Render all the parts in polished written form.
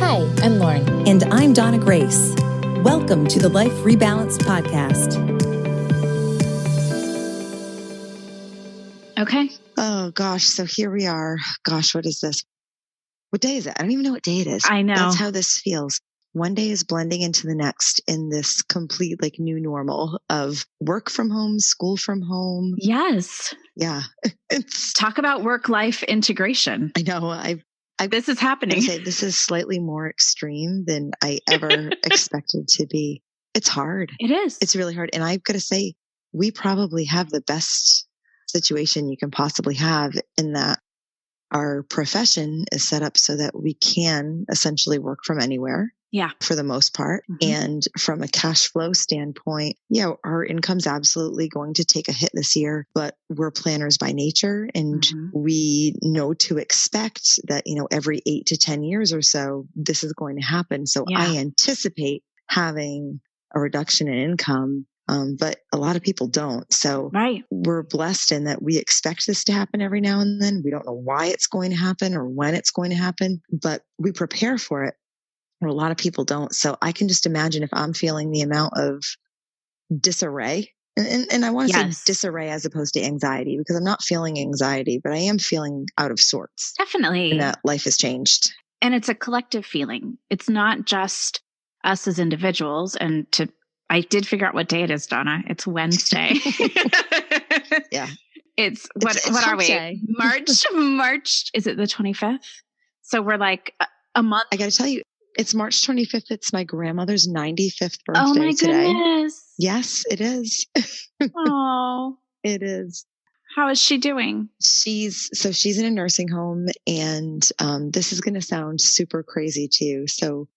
Hi, I'm Lauren. And I'm Donna Grace. Welcome to the Life Rebalanced Podcast. Okay. Oh, gosh. So here we are. Gosh, what is this? What day is it? I don't even know what day it is. I know. That's how this feels. One day is blending into the next in this complete new normal of work from home, school from home. Yes. Yeah. Talk about work-life integration. I know. This is happening. This is slightly more extreme than I ever expected to be. It's hard. It is. It's really hard. And I've got to say, we probably have the best situation you can possibly have in that our profession is set up so that we can essentially work from anywhere. Yeah. For the most part. Mm-hmm. And from a cash flow standpoint, yeah, our income's absolutely going to take a hit this year, but we're planners by nature and we know to expect that, every 8 to 10 years or so, this is going to happen. So I anticipate having a reduction in income. But a lot of people don't. So we're blessed in that we expect this to happen every now and then. We don't know why it's going to happen or when it's going to happen, but we prepare for it. Or a lot of people don't. So I can just imagine if I'm feeling the amount of disarray, and I want to say disarray as opposed to anxiety, because I'm not feeling anxiety, but I am feeling out of sorts. Definitely. And that life has changed. And it's a collective feeling. It's not just us as individuals. And I did figure out what day it is, Donna. It's Wednesday. Yeah. It's what are we? Day. March. Is it the 25th? So we're like a month. I got to tell you, it's March 25th. It's my grandmother's 95th birthday Oh my today. Goodness. Yes, it is. Oh, it is. How is she doing? She's in a nursing home, and this is going to sound super crazy to you. So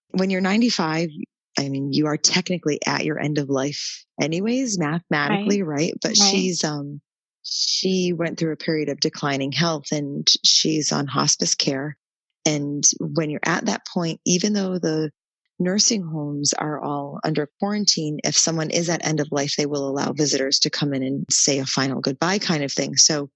when you're 95, you are technically at your end of life anyways, mathematically, right? But she went through a period of declining health and she's on hospice care. And when you're at that point, even though the nursing homes are all under quarantine, if someone is at end of life, they will allow visitors to come in and say a final goodbye kind of thing. So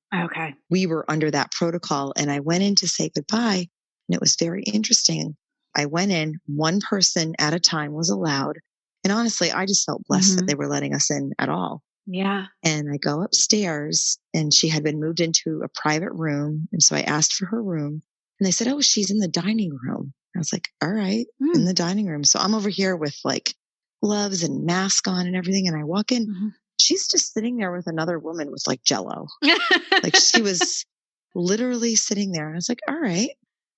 we were under that protocol, and I went in to say goodbye, and it was very interesting. I went in, one person at a time was allowed. And honestly, I just felt blessed that they were letting us in at all. Yeah. And I go upstairs, and she had been moved into a private room. And so I asked for her room. And they said, oh, she's in the dining room. I was like, all right, in the dining room. So I'm over here with gloves and mask on and everything. And I walk in, she's just sitting there with another woman with Jell-O. She was literally sitting there. And I was like, all right,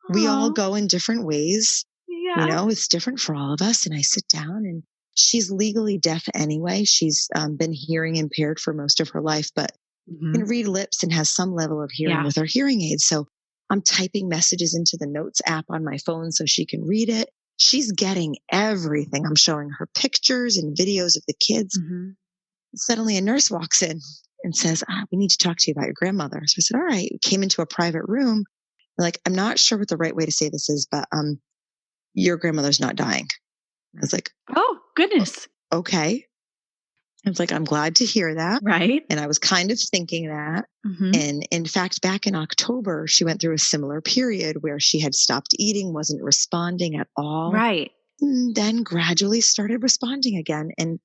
we all go in different ways. Yeah. It's different for all of us. And I sit down, and she's legally deaf anyway. She's been hearing impaired for most of her life, but can read lips and has some level of hearing with her hearing aids. So I'm typing messages into the notes app on my phone so she can read it. She's getting everything. I'm showing her pictures and videos of the kids. Suddenly a nurse walks in and says, we need to talk to you about your grandmother. So I said, all right. We came into a private room. I'm not sure what the right way to say this is, but your grandmother's not dying. I was like, oh, goodness. Okay. I was like, I'm glad to hear that. Right. And I was kind of thinking that. And in fact, back in October, she went through a similar period where she had stopped eating, wasn't responding at all. Right. And then gradually started responding again. And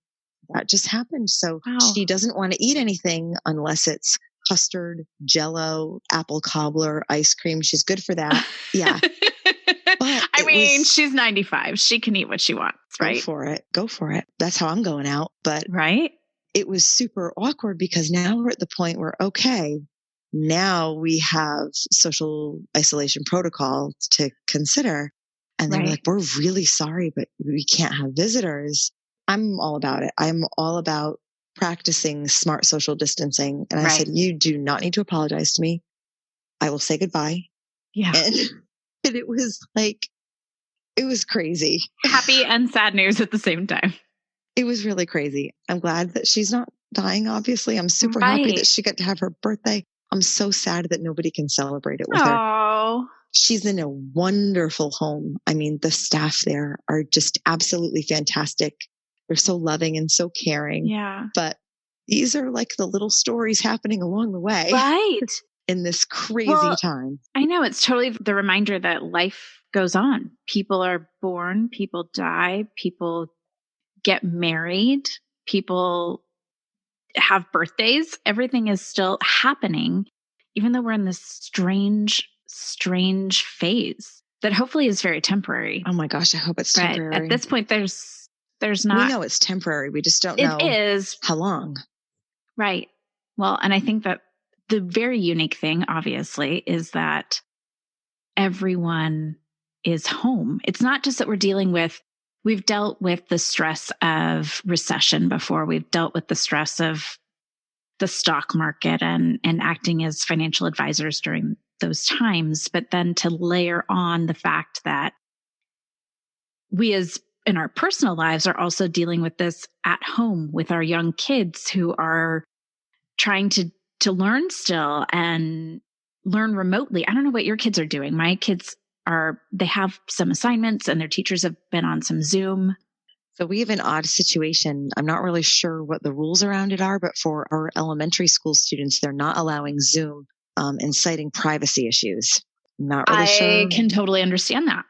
that just happened. So she doesn't want to eat anything unless it's custard, Jell-O, apple cobbler, ice cream. She's good for that. Yeah. But she's 95. She can eat what she wants, right? Go for it. That's how I'm going out. But it was super awkward because now we're at the point where, now we have social isolation protocols to consider. And they're like, we're really sorry, but we can't have visitors. I'm all about it. I'm all about practicing smart social distancing. And I said, you do not need to apologize to me. I will say goodbye. Yeah. And it was it was crazy. Happy and sad news at the same time. It was really crazy. I'm glad that she's not dying, obviously. I'm super happy that she got to have her birthday. I'm so sad that nobody can celebrate it with her. She's in a wonderful home. The staff there are just absolutely fantastic. They're so loving and so caring. Yeah. But these are the little stories happening along the way. Right. in this crazy time. I know, it's totally the reminder that life goes on. People are born, people die, people get married, people have birthdays. Everything is still happening, even though we're in this strange phase that hopefully is very temporary. Oh my gosh, I hope it's temporary. But at this point, there's not. We know it's temporary. We just don't know how long. Right. Well, and I think that the very unique thing, obviously, is that everyone is home. It's not just that we've dealt with the stress of recession before. We've dealt with the stress of the stock market and acting as financial advisors during those times. But then to layer on the fact that we as in our personal lives are also dealing with this at home with our young kids who are trying to learn still and learn remotely. I don't know what your kids are doing. My kids they have some assignments and their teachers have been on some Zoom. So we have an odd situation. I'm not really sure what the rules around it are, but for our elementary school students, they're not allowing Zoom and citing privacy issues. I'm not really sure. I can totally understand that.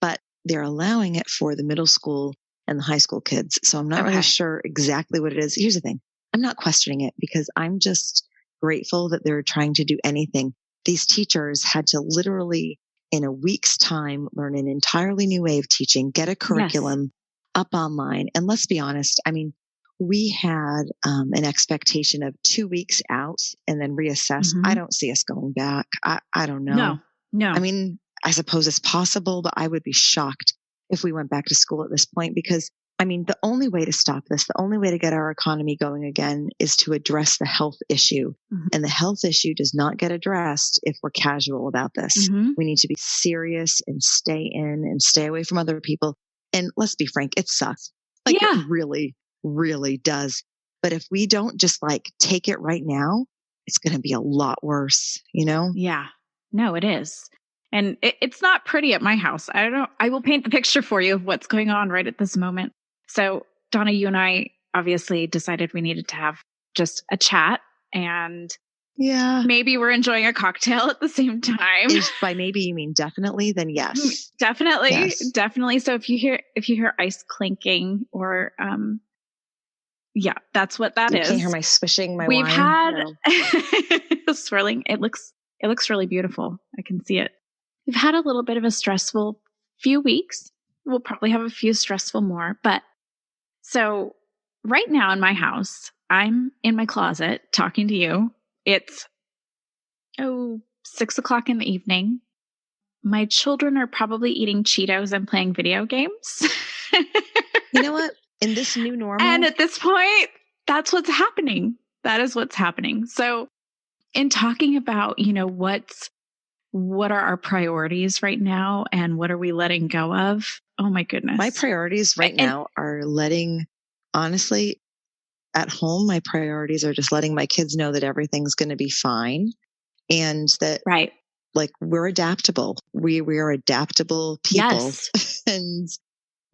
But they're allowing it for the middle school and the high school kids. So I'm not really sure exactly what it is. Here's the thing. I'm not questioning it because I'm just grateful that they're trying to do anything. These teachers had to literally, in a week's time, learn an entirely new way of teaching, get a curriculum up online. And let's be honest, I mean, we had an expectation of 2 weeks out and then reassess. I don't see us going back. I don't know. No. I mean, I suppose it's possible, but I would be shocked if we went back to school at this point because, I mean, the only way to stop this, the only way to get our economy going again is to address the health issue. And the health issue does not get addressed if we're casual about this. We need to be serious and stay in and stay away from other people. And let's be frank, it sucks. Like it really, really does. But if we don't just take it right now, it's going to be a lot worse, you know? Yeah. No, it is. And it's not pretty at my house. I don't know. I will paint the picture for you of what's going on right at this moment. So Donna, you and I obviously decided we needed to have just a chat and maybe we're enjoying a cocktail at the same time. If by maybe you mean definitely, then yes. Definitely. Yes. Definitely. So if you hear ice clinking or, that's what that is. You can't hear my swishing my We've wine. had swirling. It looks really beautiful. I can see it. We've had a little bit of a stressful few weeks. We'll probably have a few stressful more, but so right now in my house, I'm in my closet talking to you. It's 6:00 in the evening. My children are probably eating Cheetos and playing video games. You know what? In this new normal. And at this point, that's what's happening. That is what's happening. So in talking about, what are our priorities right now and what are we letting go of? Oh my goodness. My priorities right now are honestly, at home, my priorities are just letting my kids know that everything's going to be fine and that we're adaptable. We are adaptable people. Yes. And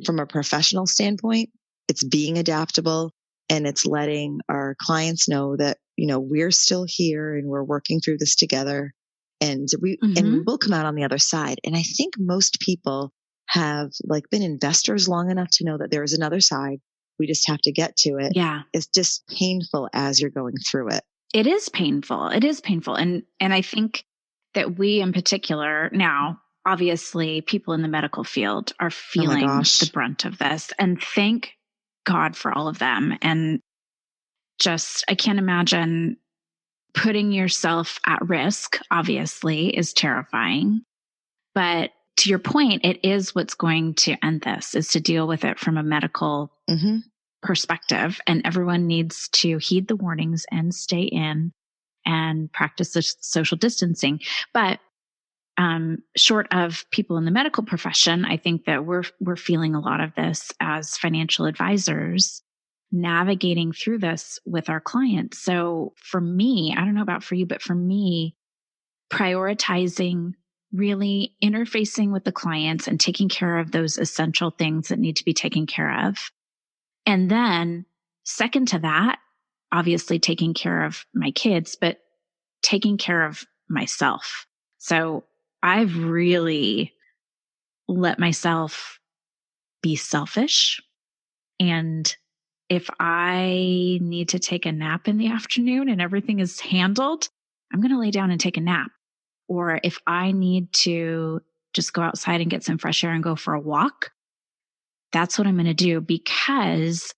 from a professional standpoint, it's being adaptable and it's letting our clients know that, we're still here and we're working through this together and we will come out on the other side. And I think most people have been investors long enough to know that there is another side. We just have to get to it. Yeah. It's just painful as you're going through it. It is painful. It is painful. And I think that we in particular now, obviously people in the medical field are feeling the brunt of this, and thank God for all of them. And I can't imagine putting yourself at risk, obviously, is terrifying. But to your point, it is what's going to end this, is to deal with it from a medical perspective. And everyone needs to heed the warnings and stay in and practice social distancing. But short of people in the medical profession, I think that we're feeling a lot of this as financial advisors, navigating through this with our clients. So for me, I don't know about for you, but for me, prioritizing really interfacing with the clients and taking care of those essential things that need to be taken care of. And then second to that, obviously taking care of my kids, but taking care of myself. So I've really let myself be selfish. And if I need to take a nap in the afternoon and everything is handled, I'm going to lay down and take a nap. Or if I need to just go outside and get some fresh air and go for a walk, that's what I'm going to do, because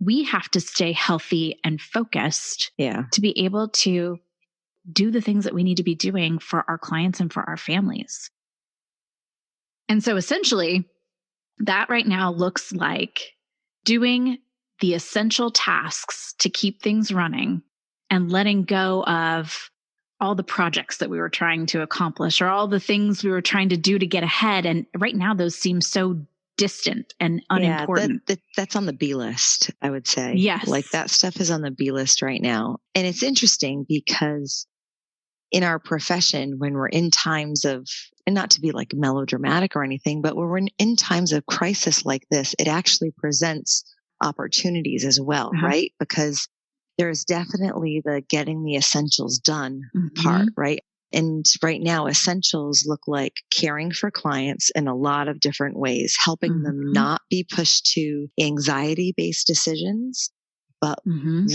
we have to stay healthy and focused to be able to do the things that we need to be doing for our clients and for our families. And so essentially, that right now looks like doing the essential tasks to keep things running and letting go of all the projects that we were trying to accomplish or all the things we were trying to do to get ahead. And right now, those seem so distant and unimportant. Yeah, that's on the B list, I would say. Yes. Like that stuff is on the B list right now. And it's interesting because in our profession, when we're in times of, and not to be like melodramatic or anything, but when we're in times of crisis like this, it actually presents opportunities as well, right? Because there's definitely the getting the essentials done part, right? And right now, essentials look like caring for clients in a lot of different ways, helping them not be pushed to anxiety-based decisions, but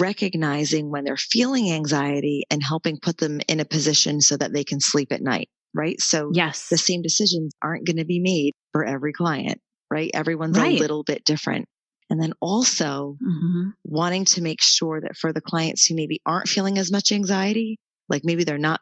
recognizing when they're feeling anxiety and helping put them in a position so that they can sleep at night, right? So the same decisions aren't going to be made for every client, right? Everyone's a little bit different. And then also wanting to make sure that for the clients who maybe aren't feeling as much anxiety, like maybe they're not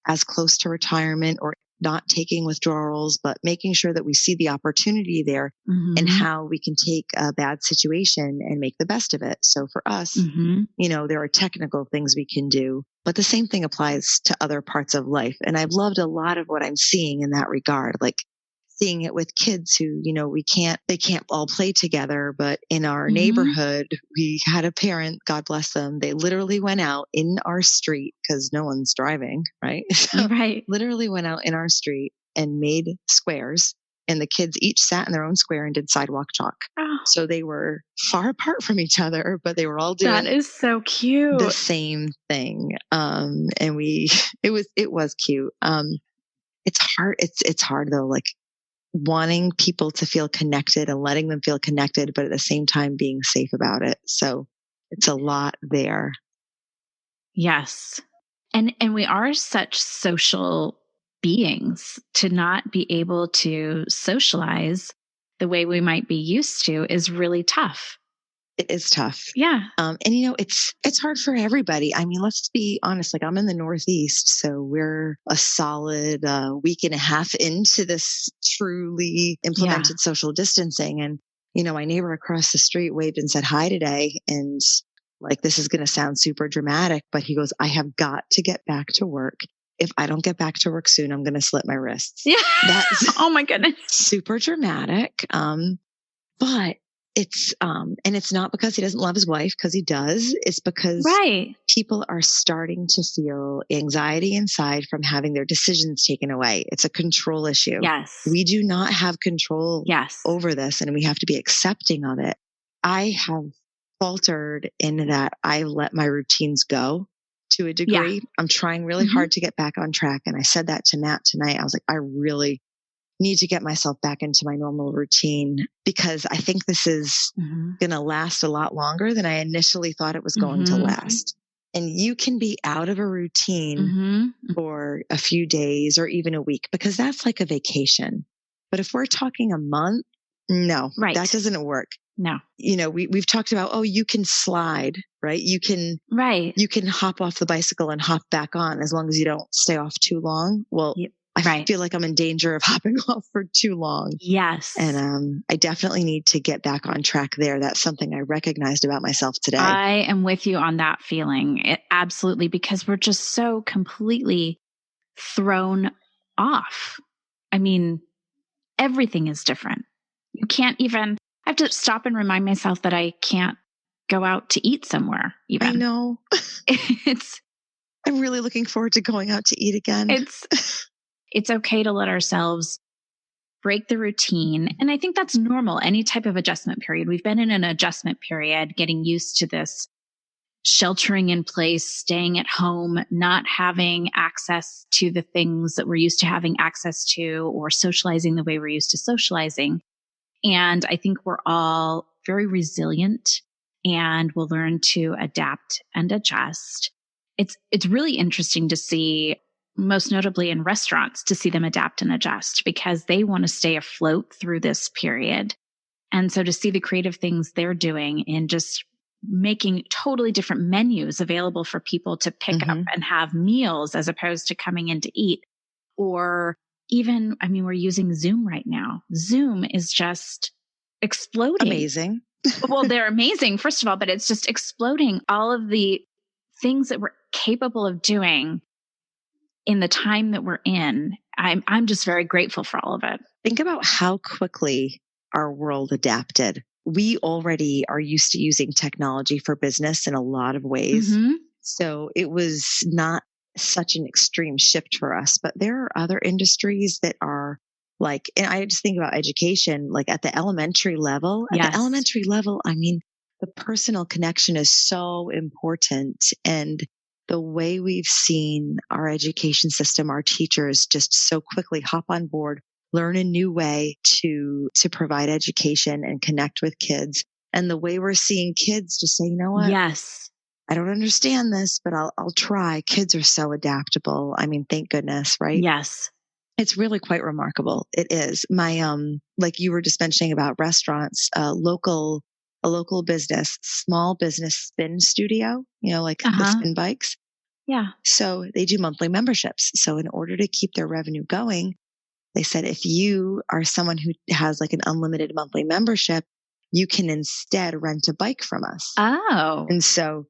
as close to retirement or not taking withdrawals, but making sure that we see the opportunity there and how we can take a bad situation and make the best of it. So for us, you know, there are technical things we can do, but the same thing applies to other parts of life. And I've loved a lot of what I'm seeing in that regard, like seeing it with kids who, you know, they can't all play together, but in our neighborhood, we had a parent, God bless them. They literally went out in our street because no one's driving, right? So literally went out in our street and made squares, and the kids each sat in their own square and did sidewalk chalk. Oh. So they were far apart from each other, but they were all doing that is so cute. The same thing. And it was cute. It's hard. It's hard though. Like, wanting people to feel connected and letting them feel connected, but at the same time being safe about it. So it's a lot there. Yes. And we are such social beings. To not be able to socialize the way we might be used to is really tough. It is tough. Yeah. And you know, it's hard for everybody. I mean, let's be honest, like I'm in the Northeast, so we're a solid week and a half into this truly implemented social distancing. And, you know, my neighbor across the street waved and said hi today. And like, this is going to sound super dramatic, but he goes, I have got to get back to work. If I don't get back to work soon, I'm going to slit my wrists. Yeah. That's oh my goodness. Super dramatic. But it's, and it's not because he doesn't love his wife, because he does. It's because people are starting to feel anxiety inside from having their decisions taken away. It's a control issue. Yes. We do not have control over this, and we have to be accepting of it. I have faltered in that I let my routines go to a degree. Yeah. I'm trying really hard to get back on track. And I said that to Matt tonight. I was like, I really need to get myself back into my normal routine, because I think this is going to last a lot longer than I initially thought it was going to last. And you can be out of a routine for a few days or even a week, because that's like a vacation. But if we're talking a month, no, that doesn't work. No. You know, we've talked about, oh, you can slide, right? You can hop off the bicycle and hop back on as long as you don't stay off too long. Well, I feel like I'm in danger of hopping off for too long. Yes. And I definitely need to get back on track there. That's something I recognized about myself today. I am with you on that feeling. Absolutely. Because we're just so completely thrown off. I mean, everything is different. You can't even, I have to stop and remind myself that I can't go out to eat somewhere even. I know. I'm really looking forward to going out to eat again. It's okay to let ourselves break the routine. And I think that's normal. Any type of adjustment period. We've been in an adjustment period, getting used to this sheltering in place, staying at home, not having access to the things that we're used to having access to, or socializing the way we're used to socializing. And I think we're all very resilient and will learn to adapt and adjust. It's really interesting to see, most notably in restaurants, to see them adapt and adjust because they want to stay afloat through this period. And so to see the creative things they're doing in just making totally different menus available for people to pick up and have meals as opposed to coming in to eat. Or even, I mean, we're using Zoom right now. Zoom is just exploding. Amazing. Well, they're amazing, first of all, but it's just exploding all of the things that we're capable of doing in the time that we're in. I'm just very grateful for all of it. Think about how quickly our world adapted. We already are used to using technology for business in a lot of ways. So it was not such an extreme shift for us, but there are other industries that are like, and I just think about education, like at the elementary level. At the elementary level, I mean, the personal connection is so important. And the way we've seen our education system, our teachers just so quickly hop on board, learn a new way to provide education and connect with kids. And the way we're seeing kids just say, you know what? Yes. I don't understand this, but I'll try. Kids are so adaptable. I mean, thank goodness, right? Yes. It's really quite remarkable. It is. My, like you were just mentioning about restaurants, a local business, small business spin studio, you know, like the spin bikes. Yeah. So they do monthly memberships. So in order to keep their revenue going, they said, if you are someone who has like an unlimited monthly membership, you can instead rent a bike from us. Oh. And so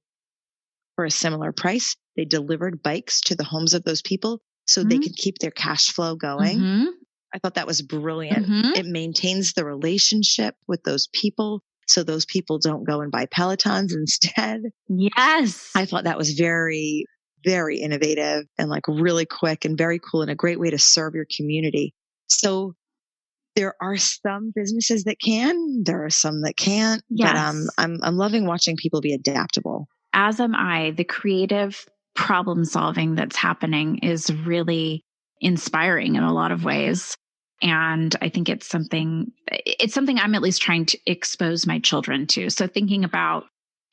for a similar price, they delivered bikes to the homes of those people so they could keep their cash flow going. I thought that was brilliant. It maintains the relationship with those people so those people don't go and buy Pelotons instead. Yes. I thought that was very, very innovative and like really quick and very cool and a great way to serve your community. So there are some businesses that can, there are some that can't, but I'm loving watching people be adaptable. As am I. The creative problem solving that's happening is really inspiring in a lot of ways. And I think it's something I'm at least trying to expose my children to. So thinking about,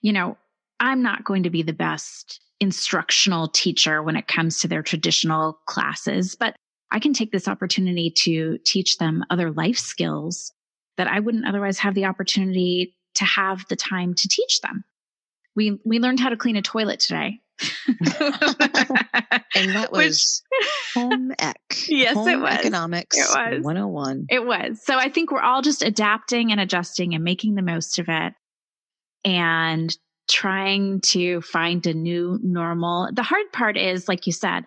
you know, I'm not going to be the best instructional teacher when it comes to their traditional classes, but I can take this opportunity to teach them other life skills that I wouldn't otherwise have the opportunity to have the time to teach them. We learned how to clean a toilet today. And that was home ec. Yes, home it was. Economics it was. 101. It was. So I think we're all just adapting and adjusting and making the most of it and trying to find a new normal. The hard part is, like you said,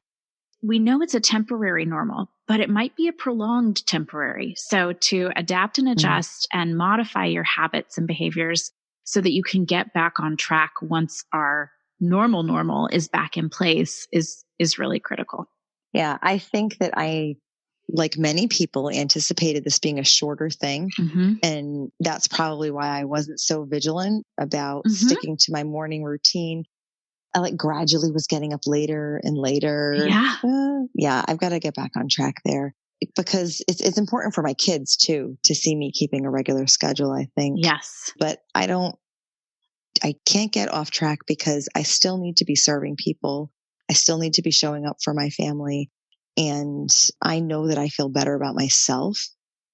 we know it's a temporary normal, but it might be a prolonged temporary. So to adapt and adjust and modify your habits and behaviors so that you can get back on track once our normal is back in place is really critical. Yeah, I think that I, like many people, anticipated this being a shorter thing. And that's probably why I wasn't so vigilant about sticking to my morning routine. I like gradually was getting up later and later. Yeah, I've got to get back on track there because it's important for my kids too, to see me keeping a regular schedule, I think. Yes. But I can't get off track because I still need to be serving people. I still need to be showing up for my family. And I know that I feel better about myself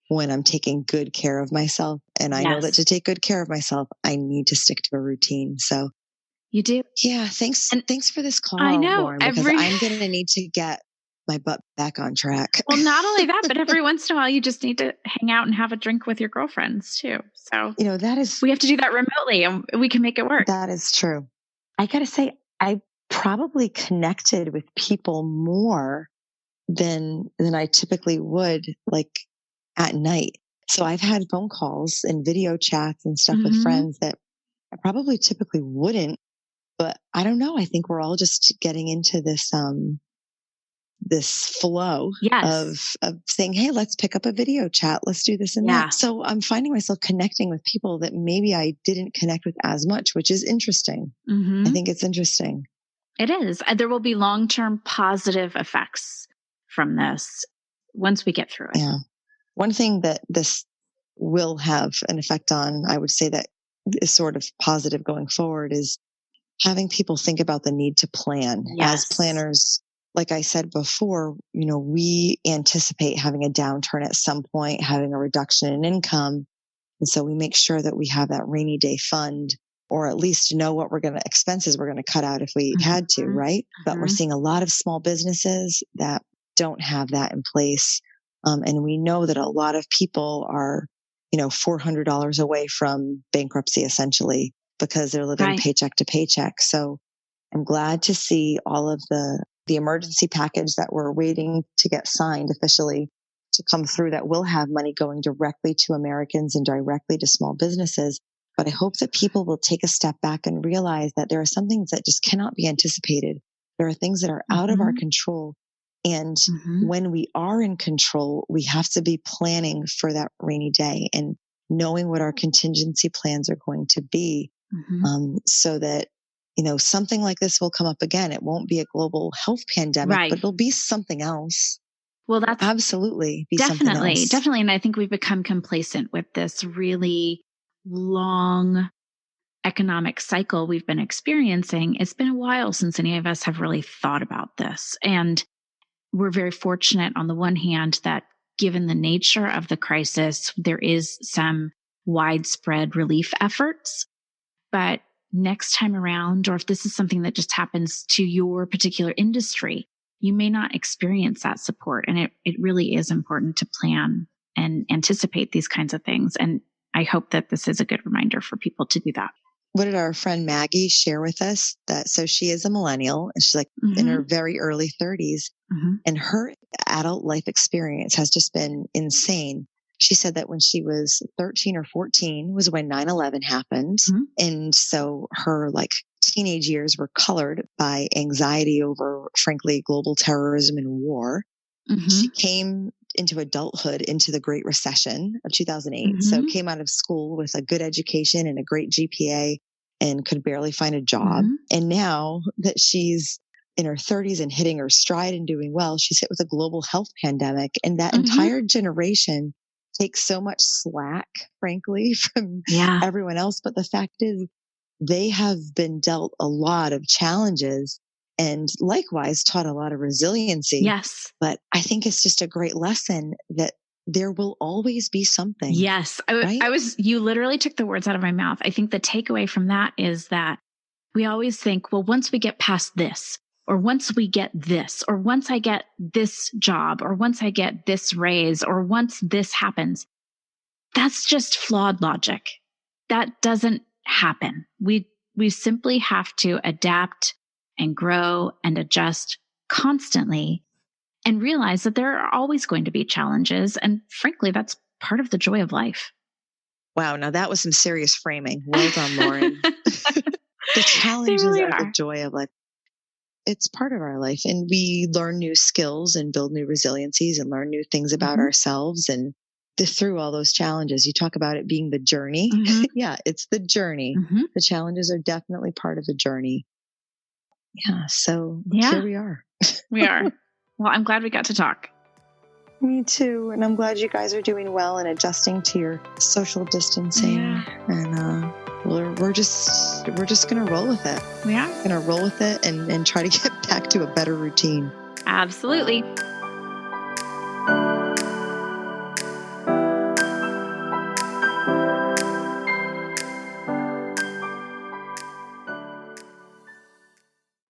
when I'm taking good care of myself. And I know that to take good care of myself, I need to stick to a routine. So you do. Yeah. Thanks for this call, I know, Lauren, because I'm going to need to get my butt back on track. Well, not only that, but every once in a while, you just need to hang out and have a drink with your girlfriends too. So, you know, we have to do that remotely and we can make it work. That is true. I got to say, I probably connected with people more than I typically would, like at night. So I've had phone calls and video chats and stuff with friends that I probably typically wouldn't, but I don't know. I think we're all just getting into this, this flow yes. of saying, hey, let's pick up a video chat. Let's do this and that. So I'm finding myself connecting with people that maybe I didn't connect with as much, which is interesting. I think it's interesting. It is. There will be long-term positive effects from this once we get through it. Yeah. One thing that this will have an effect on, I would say that is sort of positive going forward, is having people think about the need to plan. As planners, like I said before, we anticipate having a downturn at some point, having a reduction in income. And so we make sure that we have that rainy day fund, or at least know what expenses we're going to cut out if we had to, right? But we're seeing a lot of small businesses that don't have that in place. And we know that a lot of people are, $400 away from bankruptcy, essentially, because they're living paycheck to paycheck. So I'm glad to see all of the emergency package that we're waiting to get signed officially to come through, that will have money going directly to Americans and directly to small businesses. But I hope that people will take a step back and realize that there are some things that just cannot be anticipated. There are things that are out of our control. And when we are in control, we have to be planning for that rainy day and knowing what our contingency plans are going to be, so that, something like this will come up again. It won't be a global health pandemic, but it'll be something else. Well, that's absolutely be definitely. something else. And I think we've become complacent with this really long economic cycle we've been experiencing. It's been a while since any of us have really thought about this. And we're very fortunate on the one hand that given the nature of the crisis, there is some widespread relief efforts. But next time around, or if this is something that just happens to your particular industry, you may not experience that support. And it really is important to plan and anticipate these kinds of things. And I hope that this is a good reminder for people to do that. What did our friend Maggie share with us? So she is a millennial, and she's like in her very early 30s, and her adult life experience has just been insane. She said that when she was 13 or 14 was when 9/11 happened. And so her teenage years were colored by anxiety over, frankly, global terrorism and war. She came into adulthood into the Great Recession of 2008. So came out of school with a good education and a great GPA and could barely find a job. And now that she's in her 30s and hitting her stride and doing well, she's hit with a global health pandemic. And that entire generation takes so much slack, frankly, from everyone else. But the fact is, they have been dealt a lot of challenges and likewise taught a lot of resiliency. Yes. But I think it's just a great lesson that there will always be something. Yes. You literally took the words out of my mouth. I think the takeaway from that is that we always think, well, once we get past this, or once we get this, or once I get this job, or once I get this raise, or once this happens, that's just flawed logic. That doesn't happen. We simply have to adapt and grow and adjust constantly and realize that there are always going to be challenges. And frankly, that's part of the joy of life. Wow. Now that was some serious framing. Well done, Lauren. The challenges really are the joy of life. It's part of our life, and we learn new skills and build new resiliencies and learn new things about ourselves. And through all those challenges, you talk about it being the journey. Yeah, it's the journey. The challenges are definitely part of the journey. Yeah. So here we are. We are. Well, I'm glad we got to talk. Me too. And I'm glad you guys are doing well and adjusting to your social distancing. And we're just going to roll with it. We are going to roll with it and try to get back to a better routine. Absolutely.